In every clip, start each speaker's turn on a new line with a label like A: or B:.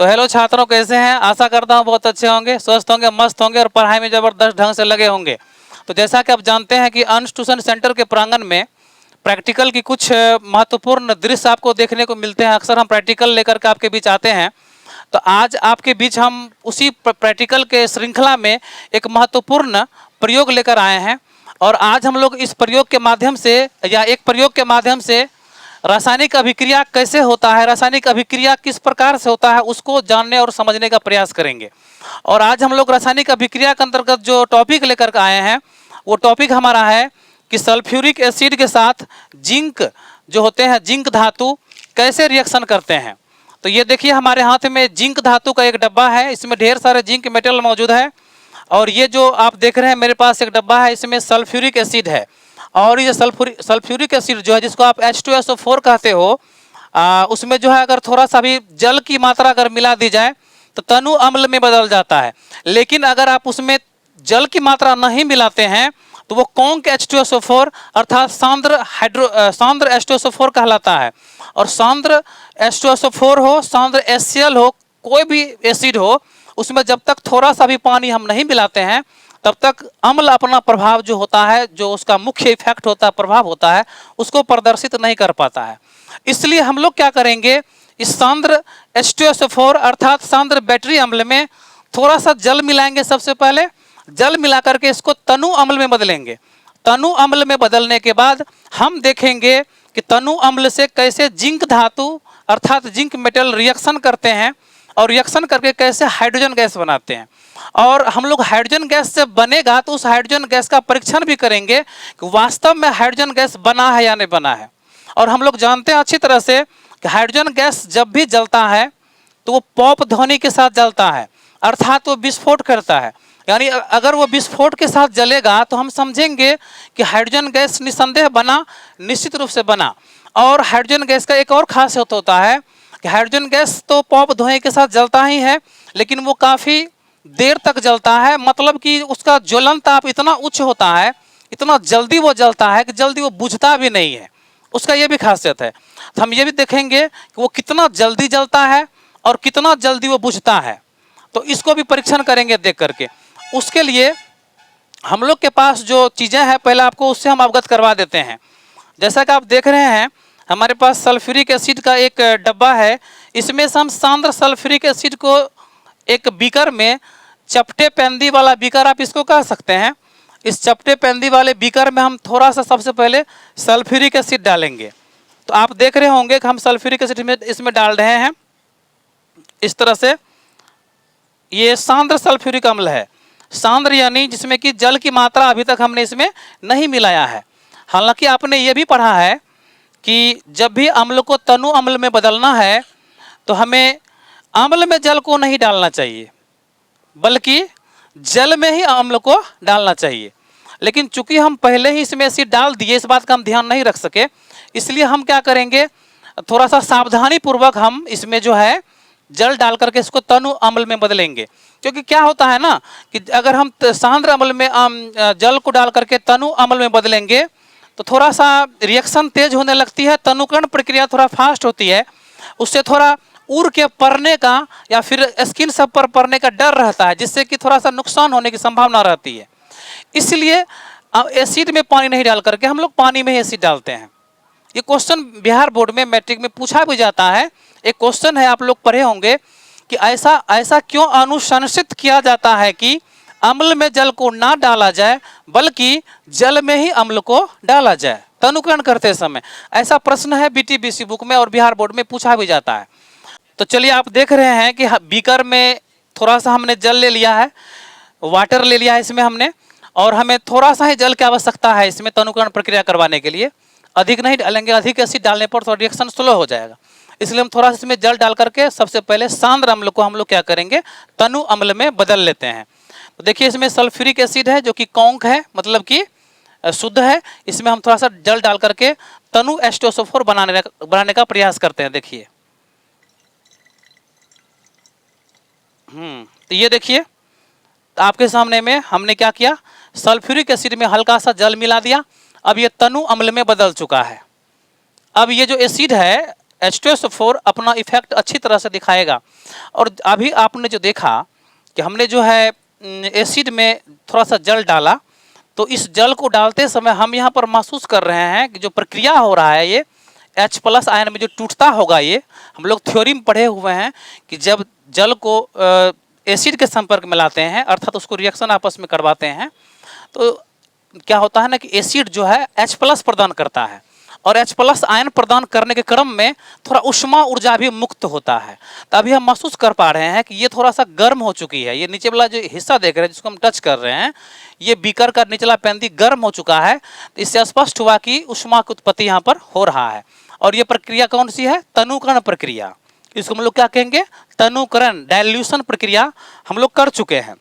A: तो हेलो छात्रों, कैसे हैं? आशा करता हूँ बहुत अच्छे होंगे, स्वस्थ होंगे, मस्त होंगे और पढ़ाई में ज़बरदस्त ढंग से लगे होंगे। तो जैसा कि आप जानते हैं कि अंश ट्यूशन सेंटर के प्रांगण में प्रैक्टिकल की कुछ महत्वपूर्ण दृश्य आपको देखने को मिलते हैं। अक्सर हम प्रैक्टिकल लेकर के आपके बीच आते हैं। तो आज आपके बीच हम उसी प्रैक्टिकल के श्रृंखला में एक महत्वपूर्ण प्रयोग लेकर आए हैं। और आज हम लोग इस प्रयोग के माध्यम से या एक प्रयोग के माध्यम से रासायनिक अभिक्रिया कैसे होता है, रासायनिक अभिक्रिया किस प्रकार से होता है, उसको जानने और समझने का प्रयास करेंगे। और आज हम लोग रासायनिक अभिक्रिया के अंतर्गत जो टॉपिक लेकर के आए हैं वो टॉपिक हमारा है कि सल्फ्यूरिक एसिड के साथ जिंक जो होते हैं, जिंक धातु कैसे रिएक्शन करते हैं। तो ये देखिए हमारे हाथ में जिंक धातु का एक डब्बा है, इसमें ढेर सारे जिंक मेटल मौजूद है। और ये जो आप देख रहे हैं मेरे पास एक डब्बा है, इसमें सल्फ्यूरिक एसिड है। और ये सल्फ्यूरिक एसिड जो है, जिसको आप H2SO4 कहते हो, उसमें जो है अगर थोड़ा सा भी जल की मात्रा अगर मिला दी जाए तो तनु अम्ल में बदल जाता है। लेकिन अगर आप उसमें जल की मात्रा नहीं मिलाते हैं तो वो कॉन्क H2SO4 अर्थात सांद्र H2SO4 कहलाता है। और सांद्र H2SO4 हो, सांद्र HCl हो, कोई भी एसिड हो, उसमें जब तक थोड़ा सा भी पानी हम नहीं मिलाते हैं तब तक अम्ल अपना प्रभाव जो होता है, जो उसका मुख्य इफेक्ट होता है, प्रभाव होता है, उसको प्रदर्शित नहीं कर पाता है। इसलिए हम लोग क्या करेंगे, इस सांद्र H2SO4 अर्थात सांद्र बैटरी अम्ल में थोड़ा सा जल मिलाएंगे। सबसे पहले जल मिला करके इसको तनु अम्ल में बदलेंगे। तनु अम्ल में बदलने के बाद हम देखेंगे कि तनु अम्ल से कैसे जिंक धातु अर्थात जिंक मेटल रिएक्शन करते हैं और रिएक्शन करके कैसे हाइड्रोजन गैस बनाते हैं। और हम लोग हाइड्रोजन गैस जब बनेगा तो उस हाइड्रोजन गैस का परीक्षण भी करेंगे कि वास्तव में हाइड्रोजन गैस बना है या नहीं बना है। और हम लोग जानते हैं अच्छी तरह से कि हाइड्रोजन गैस जब भी जलता है तो वो पॉप ध्वनि के साथ जलता है, अर्थात वो विस्फोट करता है। यानी अगर वो विस्फोट के साथ जलेगा तो हम समझेंगे कि हाइड्रोजन गैस निस्संदेह बना, निश्चित रूप से बना। और हाइड्रोजन गैस का एक और खासियत होता है कि हाइड्रोजन गैस तो पॉप ध्वनि के साथ जलता ही है, लेकिन वो काफ़ी देर तक जलता है। मतलब कि उसका ज्वलन ताप इतना उच्च होता है, इतना जल्दी वो जलता है कि जल्दी वो बुझता भी नहीं है। उसका ये भी खासियत है। तो हम ये भी देखेंगे कि वो कितना जल्दी जलता है और कितना जल्दी वो बुझता है। तो इसको भी परीक्षण करेंगे देख करके। उसके लिए हम लोग के पास जो चीज़ें हैं पहले आपको उससे हम अवगत करवा देते हैं। जैसा कि आप देख रहे हैं हमारे पास सल्फ्यूरिक एसिड का एक डब्बा है। इसमें से हम सांद्र सल्फ्यूरिक एसिड को एक बीकर में, चपटे पेंदी वाला बीकर आप इसको कह सकते हैं, इस चपटे पेंदी वाले बीकर में हम थोड़ा सा सबसे पहले सल्फ्यूरिक एसिड डालेंगे। तो आप देख रहे होंगे कि हम सल्फ्यूरिक एसिड में इसमें डाल रहे हैं इस तरह से। ये सांद्र सल्फ्यूरिक अम्ल है, सांद्र यानी जिसमें कि जल की मात्रा अभी तक हमने इसमें नहीं मिलाया है। हालांकि आपने ये भी पढ़ा है कि जब भी अम्ल को तनु अम्ल में बदलना है तो हमें अम्ल में जल को नहीं डालना चाहिए, बल्कि जल में ही अम्ल को डालना चाहिए। लेकिन चूंकि हम पहले ही इसमें एसिड डाल दिए, इस बात का हम ध्यान नहीं रख सके, इसलिए हम क्या करेंगे, थोड़ा सा सावधानी पूर्वक हम इसमें जो है जल डाल करके इसको तनु अम्ल में बदलेंगे। क्योंकि क्या होता है ना कि अगर हम सांद्र अम्ल में जल को डाल करके तनु अम्ल में बदलेंगे तो थोड़ा सा रिएक्शन तेज होने लगती है, तनुकरण प्रक्रिया थोड़ा फास्ट होती है, उससे थोड़ा उड़ के पड़ने का या फिर स्किन सब पर पड़ने का डर रहता है, जिससे कि थोड़ा सा नुकसान होने की संभावना रहती है। इसलिए एसिड में पानी नहीं डाल करके हम लोग पानी में एसिड डालते हैं। ये क्वेश्चन बिहार बोर्ड में मैट्रिक में पूछा भी जाता है। एक क्वेश्चन है, आप लोग पढ़े होंगे कि ऐसा क्यों अनुशंसित किया जाता है कि अम्ल में जल को ना डाला जाए बल्कि जल में ही अम्ल को डाला जाए तनुकरण करते समय। ऐसा प्रश्न है BTBC बुक में और बिहार बोर्ड में पूछा भी जाता है। तो चलिए आप देख रहे हैं कि बीकर में थोड़ा सा हमने जल ले लिया है, वाटर ले लिया है इसमें हमने, और हमें थोड़ा सा ही जल की आवश्यकता है इसमें तनुकरण प्रक्रिया करवाने के लिए। अधिक नहीं डालेंगे, अधिक एसिड डालने पर तो रिएक्शन स्लो हो जाएगा। इसलिए हम थोड़ा सा इसमें जल डाल करके सबसे पहले सांद्र अम्ल को हम लोग क्या करेंगे, तनु अम्ल में बदल लेते हैं। तो देखिए इसमें सल्फ्यूरिक एसिड है जो कि कॉन्क है, मतलब कि शुद्ध है। इसमें हम थोड़ा सा जल डाल करके तनु H2SO4 बनाने का प्रयास करते हैं। देखिए तो ये देखिए आपके सामने में हमने क्या किया, सल्फ्यूरिक एसिड में हल्का सा जल मिला दिया। अब ये तनु अम्ल में बदल चुका है। अब ये जो एसिड है H2SO4 अपना इफेक्ट अच्छी तरह से दिखाएगा। और अभी आपने जो देखा कि हमने जो है एसिड में थोड़ा सा जल डाला, तो इस जल को डालते समय हम यहाँ पर महसूस कर रहे हैं कि जो प्रक्रिया हो रहा है ये H+ आयन में जो टूटता होगा, ये हम लोग थ्योरी में पढ़े हुए हैं कि जब जल को एसिड के संपर्क में लाते हैं, अर्थात उसको रिएक्शन आपस में करवाते हैं, तो क्या होता है ना कि एसिड जो है H+ प्रदान करता है, और H+ आयन प्रदान करने के क्रम में थोड़ा उष्मा ऊर्जा भी मुक्त होता है। तो अभी हम महसूस कर पा रहे हैं कि ये थोड़ा सा गर्म हो चुकी है। ये नीचे वाला जो हिस्सा देख रहे हैं, जिसको हम टच कर रहे हैं, ये बीकर का निचला पेंदी गर्म हो चुका है। तो इससे स्पष्ट हुआ कि उष्मा की उत्पत्ति यहाँ पर हो रहा है। और ये प्रक्रिया कौन सी है? तनुकरण प्रक्रिया। इसको हम लोग क्या कहेंगे? तनुकरण, डाइल्यूशन प्रक्रिया हम लोग कर चुके हैं।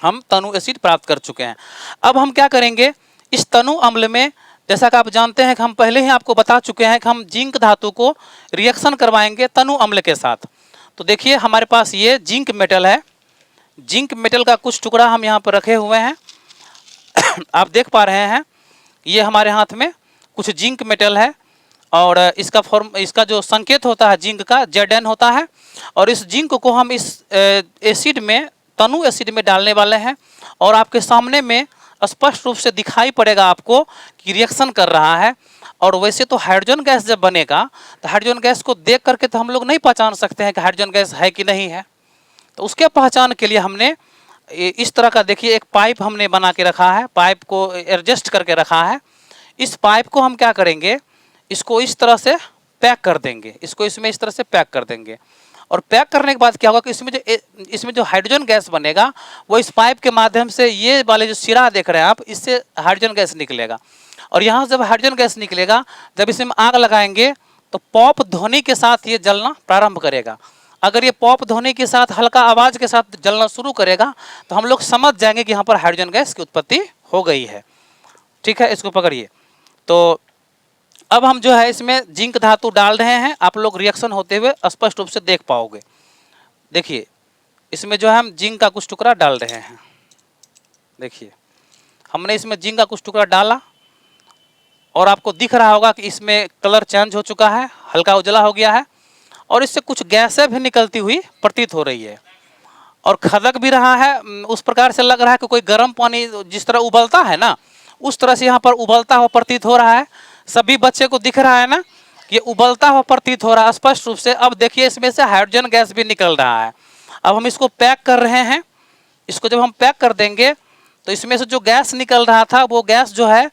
A: हम तनु एसिड प्राप्त कर चुके हैं। अब हम क्या करेंगे, इस तनु अम्ल में, जैसा कि आप जानते हैं कि हम पहले ही आपको बता चुके हैं कि हम जिंक धातु को रिएक्शन करवाएंगे तनु अम्ल के साथ। तो देखिए हमारे पास ये जिंक मेटल है। जिंक मेटल का कुछ टुकड़ा हम यहाँ पर रखे हुए हैं। आप देख पा रहे हैं ये हमारे हाथ में कुछ जिंक मेटल है, और इसका जो संकेत होता है जिंक का, Zn होता है। और इस जिंक को हम इस एसिड में, तनु एसिड में डालने वाले हैं, और आपके सामने में स्पष्ट रूप से दिखाई पड़ेगा आपको कि रिएक्शन कर रहा है। और वैसे तो हाइड्रोजन गैस जब बनेगा, तो हाइड्रोजन गैस को देख करके तो हम लोग नहीं पहचान सकते हैं कि हाइड्रोजन गैस है कि नहीं है। तो उसके पहचान के लिए हमने इस तरह का, देखिए, एक पाइप हमने बना के रखा है, पाइप को एडजस्ट करके रखा है। इस पाइप को हम क्या करेंगे, इसको इस तरह से पैक कर देंगे, इसको इसमें इस तरह से पैक कर देंगे। और पैक करने के बाद क्या होगा कि इसमें जो हाइड्रोजन गैस बनेगा, वो इस पाइप के माध्यम से, ये वाले जो सिरा देख रहे हैं आप, इससे हाइड्रोजन गैस निकलेगा। और यहाँ से जब हाइड्रोजन गैस निकलेगा, जब इसमें आग लगाएंगे तो पॉप ध्वनि के साथ ये जलना प्रारंभ करेगा। अगर ये पॉप ध्वनि के साथ, हल्का आवाज़ के साथ जलना शुरू करेगा, तो हम लोग समझ जाएंगे कि यहाँ पर हाइड्रोजन गैस की उत्पत्ति हो गई है। ठीक है, इसको पकड़िए। तो अब हम जो है इसमें जिंक धातु डाल रहे हैं, आप लोग रिएक्शन होते हुए स्पष्ट रूप से देख पाओगे। देखिए इसमें जो है हम जिंक का कुछ टुकड़ा डाल रहे हैं। देखिए हमने इसमें जिंक का कुछ टुकड़ा डाला, और आपको दिख रहा होगा कि इसमें कलर चेंज हो चुका है, हल्का उजला हो गया है, और इससे कुछ गैसें भी निकलती हुई प्रतीत हो रही है, और खदक भी रहा है। उस प्रकार से लग रहा है कि कोई गर्म पानी जिस तरह उबलता है ना, उस तरह से यहाँ पर उबलता हुआ प्रतीत हो रहा है। सभी बच्चे को दिख रहा है ना, ये उबलता हुआ प्रतीत हो रहा है स्पष्ट रूप से। अब देखिए इसमें से हाइड्रोजन गैस भी निकल रहा है। अब हम इसको पैक कर रहे हैं। इसको जब हम पैक कर देंगे, तो इसमें से जो गैस निकल रहा था, वो गैस जो है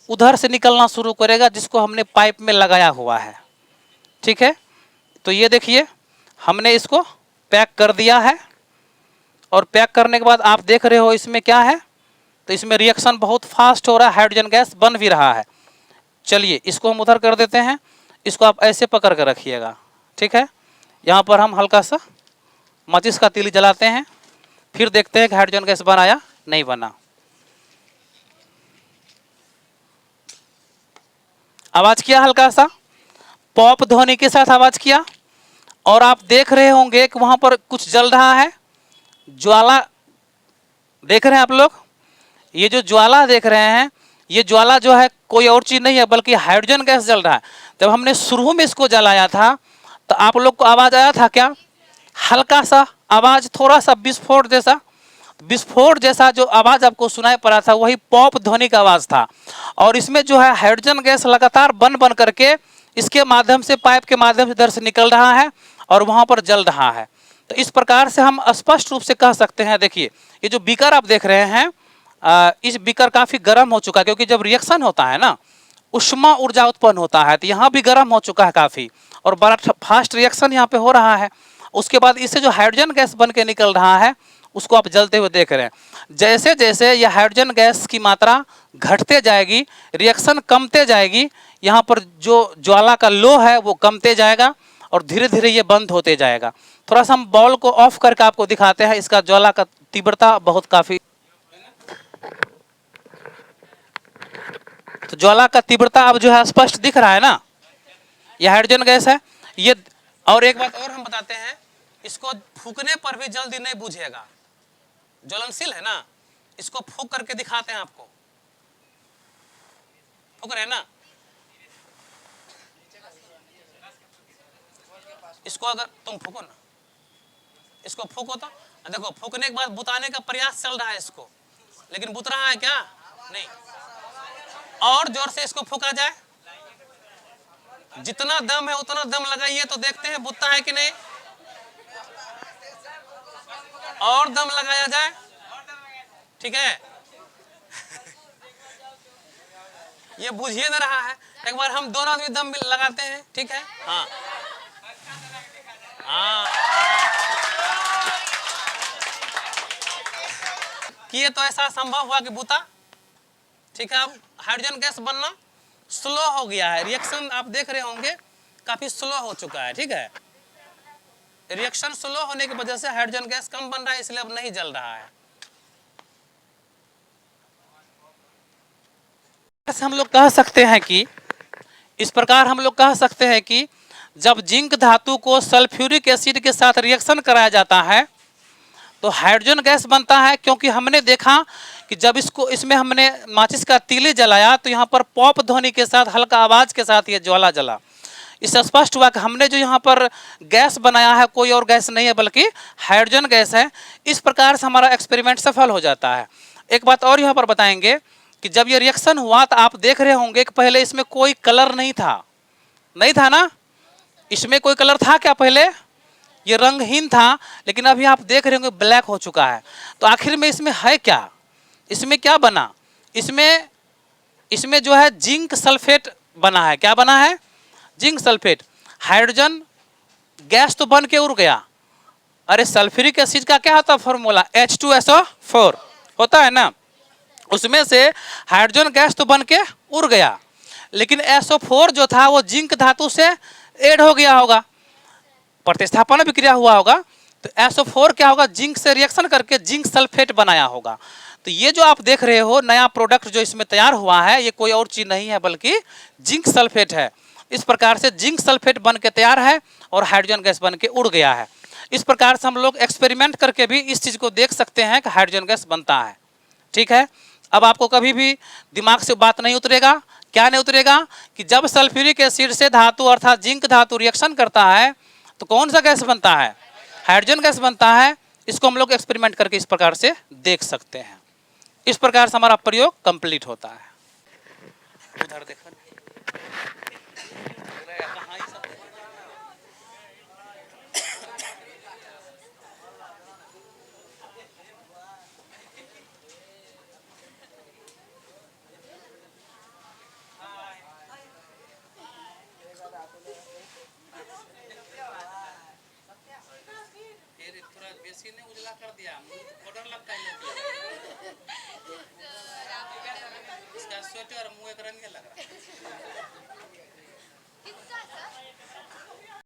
A: उधर से निकलना शुरू करेगा, जिसको हमने पाइप में लगाया हुआ है। ठीक है, तो ये देखिए हमने इसको पैक कर दिया है, और पैक करने के बाद आप देख रहे हो इसमें क्या है, तो इसमें रिएक्शन बहुत फास्ट हो रहा है, हाइड्रोजन गैस बन भी रहा है। चलिए इसको हम उधर कर देते हैं। इसको आप ऐसे पकड़ कर रखिएगा। ठीक है, यहाँ पर हम हल्का सा माचिस का तीली जलाते हैं, फिर देखते हैं कि हाइड्रोजन गैस बना या नहीं बना। आवाज किया हल्का सा, पॉप ध्वनि के साथ आवाज किया, और आप देख रहे होंगे कि वहां पर कुछ जल रहा है, ज्वाला देख रहे हैं आप लोग। ये जो ज्वाला देख रहे हैं, ये ज्वाला जो है कोई और चीज नहीं है, बल्कि हाइड्रोजन गैस जल रहा है। जब हमने शुरू में इसको जलाया था, तो आप लोग को आवाज आया था क्या? हल्का सा आवाज, थोड़ा सा विस्फोट जैसा जो आवाज आपको सुनाई पड़ा था, वही पॉप ध्वनि का आवाज था। और इसमें जो है हाइड्रोजन गैस लगातार बन करके इसके माध्यम से, पाइप के माध्यम से इधर से निकल रहा है, और वहां पर जल रहा है। तो इस प्रकार से हम स्पष्ट रूप से कह सकते हैं। देखिए ये जो बीकर आप देख रहे हैं, इस बीकर काफी गर्म हो चुका है, क्योंकि जब रिएक्शन होता है ना, उष्मा ऊर्जा उत्पन्न होता है, तो यहाँ भी गर्म हो चुका है काफी, और बड़ा फास्ट रिएक्शन यहाँ पे हो रहा है। उसके बाद इससे जो हाइड्रोजन गैस बन के निकल रहा है, उसको आप जलते हुए देख रहे हैं। जैसे जैसे यह हाइड्रोजन गैस की मात्रा घटते जाएगी, रिएक्शन कमते जाएगी, यहाँ पर जो ज्वाला का लो है वो कमते जाएगा, और धीरे धीरे ये बंद होते जाएगा। थोड़ा सा हम बॉल को ऑफ करके आपको दिखाते हैं। इसका ज्वाला का तीव्रता बहुत काफी, तो ज्वाला का तीव्रता अब जो है स्पष्ट दिख रहा है ना, यह हाइड्रोजन गैस है ये। और एक बात और हम बताते हैं, इसको फूकने पर भी जल्दी नहीं बुझेगा, ज्वलनशील है ना। इसको फूक करके दिखाते हैं आपको, फूक रहे हैं ना। इसको अगर तुम फूको ना, इसको फूको तो देखो, फूकने के बाद बुताने का प्रयास चल रहा है इसको, लेकिन बुत रहा है क्या? नहीं। और जोर से इसको फूका जाए, जितना दम है उतना दम लगाइए तो देखते हैं बुतता है कि नहीं। और दम लगाया जाए, ठीक है। ये बुझिए ना रहा है, एक बार हम दोनों आदमी दम लगाते हैं, ठीक है। हाँ हाँ, किए तो ऐसा संभव हुआ कि बुता, ठीक है। अब हाइड्रोजन गैस बनना स्लो हो गया है, रिएक्शन आप देख रहे होंगे काफी स्लो हो चुका है, ठीक है। रिएक्शन स्लो होने की वजह से हाइड्रोजन गैस कम बन रहा है, इसलिए अब नहीं जल रहा है। हम लोग कह सकते हैं कि इस प्रकार हम लोग कह सकते हैं कि जब जिंक धातु को सल्फ्यूरिक एसिड के साथ रिएक्शन कराया जाता है तो हाइड्रोजन गैस बनता है, क्योंकि हमने देखा कि जब इसमें हमने माचिस का तीली जलाया तो यहाँ पर पॉप ध्वनि के साथ हल्का आवाज के साथ ये ज्वाला जला। इससे स्पष्ट हुआ कि हमने जो यहाँ पर गैस बनाया है कोई और गैस नहीं है बल्कि हाइड्रोजन गैस है। इस प्रकार से हमारा एक्सपेरिमेंट सफल हो जाता है। एक बात और यहाँ पर बताएंगे कि जब ये रिएक्शन हुआ तो आप देख रहे होंगे कि पहले इसमें कोई कलर नहीं था, नहीं था ना? इसमें कोई कलर था क्या? पहले ये रंगहीन था, लेकिन अभी आप देख रहे होंगे ब्लैक हो चुका है। तो आखिर में इसमें है क्या? इसमें क्या बना? इसमें जो है जिंक सल्फेट बना है। क्या बना है? Zinc sulphate. हाइड्रोजन गैस तो बन के उड़ गया। अरे सल्फ्यूरिक एसिड का क्या होता है फॉर्मूला? H2SO4 होता है ना, उसमें से हाइड्रोजन गैस तो बन के उड़ गया, लेकिन SO4 जो था वो जिंक धातु से ऐड हो गया होगा, प्रतिस्थापन विक्रिया हुआ होगा, तो SO4 क्या होगा? जिंक से रिएक्शन करके जिंक सल्फेट बनाया होगा। तो ये जो आप देख रहे हो नया प्रोडक्ट जो इसमें तैयार हुआ है, ये कोई और चीज नहीं है बल्कि जिंक सल्फेट है। इस प्रकार से जिंक सल्फेट बन के तैयार है और हाइड्रोजन गैस बन के उड़ गया है। इस प्रकार से हम लोग एक्सपेरिमेंट करके भी इस चीज को देख सकते हैं कि हाइड्रोजन गैस बनता है, ठीक है। अब आपको कभी भी दिमाग से बात नहीं उतरेगा, क्या नहीं उतरेगा कि जब सल्फ्यूरिक एसिड से धातु अर्थात जिंक धातु रिएक्शन करता है तो कौन सा गैस बनता है? हाइड्रोजन गैस बनता है। इसको हम लोग एक्सपेरिमेंट करके इस प्रकार से देख सकते हैं। इस प्रकार से हमारा प्रयोग कंप्लीट होता है। उधर देखो बेसी ने उजला कर दिया, ऑर्डर लगता है इसका स्वेटर मुंह एक रंग लग रहा है।